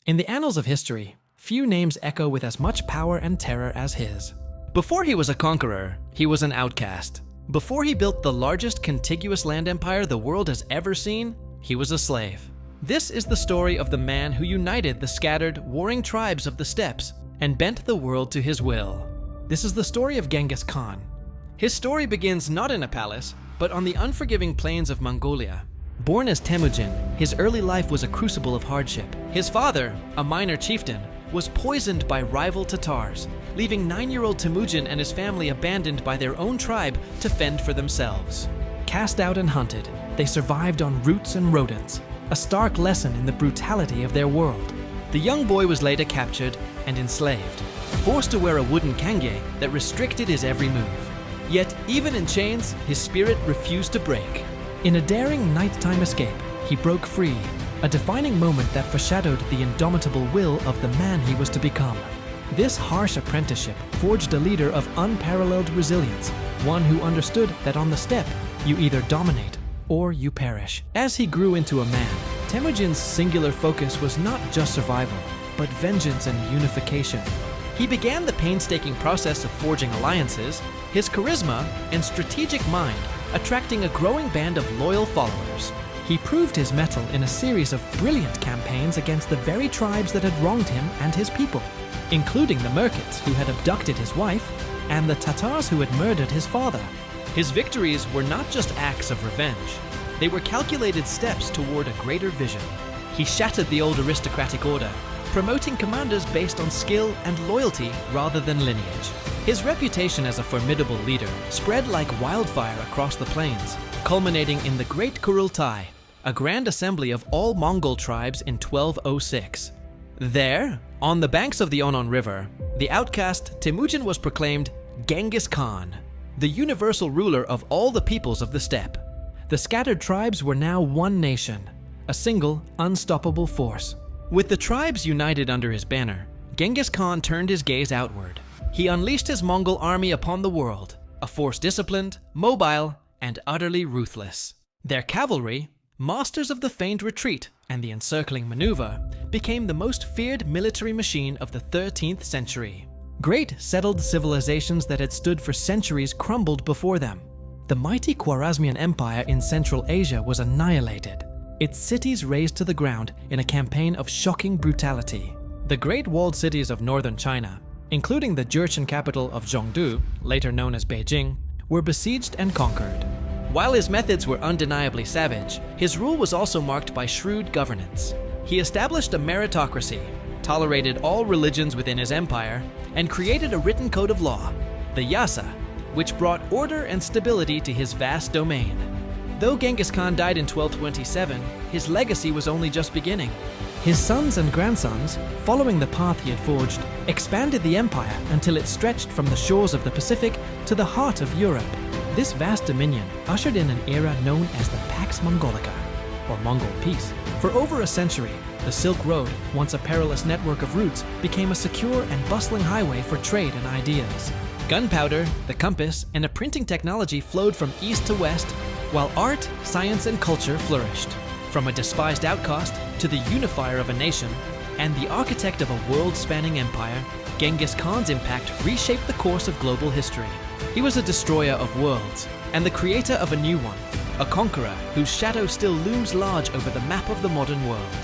In the annals of history, few names echo with as much power and terror as his. Before he was a conqueror, he was an outcast. Before he built the largest contiguous land empire the world has ever seen, he was a slave. This is the story of the man who united the scattered, warring tribes of the steppes and bent the world to his will. This is the story of Genghis Khan. His story begins not in a palace, but on the unforgiving plains of Mongolia. Born as Temüjin, his early life was a crucible of hardship. His father, a minor chieftain, was poisoned by rival Tatars, leaving 9-year-old Temüjin and his family abandoned by their own tribe to fend for themselves. Cast out and hunted, they survived on roots and rodents, a stark lesson in the brutality of their world. The young boy was later captured and enslaved, forced to wear a wooden kange that restricted his every move. Yet, even in chains, his spirit refused to break. In a daring nighttime escape, he broke free, a defining moment that foreshadowed the indomitable will of the man he was to become. This harsh apprenticeship forged a leader of unparalleled resilience, one who understood that on the steppe, you either dominate or you perish. As he grew into a man, Temüjin's singular focus was not just survival, but vengeance and unification. He began the painstaking process of forging alliances, his charisma and strategic mind attracting a growing band of loyal followers. He proved his mettle in a series of brilliant campaigns against the very tribes that had wronged him and his people, including the Merkits who had abducted his wife and the Tatars who had murdered his father. His victories were not just acts of revenge, they were calculated steps toward a greater vision. He shattered the old aristocratic order, promoting commanders based on skill and loyalty rather than lineage. His reputation as a formidable leader spread like wildfire across the plains, culminating in the Great Kurultai, a grand assembly of all Mongol tribes in 1206. There, on the banks of the Onon River, the outcast Temüjin was proclaimed Genghis Khan, the universal ruler of all the peoples of the steppe. The scattered tribes were now one nation, a single, unstoppable force. With the tribes united under his banner, Genghis Khan turned his gaze outward. He unleashed his Mongol army upon the world, a force disciplined, mobile, and utterly ruthless. Their cavalry, masters of the feigned retreat and the encircling maneuver, became the most feared military machine of the 13th century. Great settled civilizations that had stood for centuries crumbled before them. The mighty Khwarezmian Empire in Central Asia was annihilated, its cities razed to the ground in a campaign of shocking brutality. The great walled cities of northern China, including the Jurchen capital of Zhongdu, later known as Beijing, were besieged and conquered. While his methods were undeniably savage, his rule was also marked by shrewd governance. He established a meritocracy, tolerated all religions within his empire, and created a written code of law, the Yasa, which brought order and stability to his vast domain. Though Genghis Khan died in 1227, his legacy was only just beginning. His sons and grandsons, following the path he had forged, expanded the empire until it stretched from the shores of the Pacific to the heart of Europe. This vast dominion ushered in an era known as the Pax Mongolica, or Mongol Peace. For over a century, the Silk Road, once a perilous network of routes, became a secure and bustling highway for trade and ideas. Gunpowder, the compass, and a printing technology flowed from east to west, while art, science, and culture flourished. From a despised outcast to the unifier of a nation and the architect of a world-spanning empire, Genghis Khan's impact reshaped the course of global history. He was a destroyer of worlds and the creator of a new one, a conqueror whose shadow still looms large over the map of the modern world.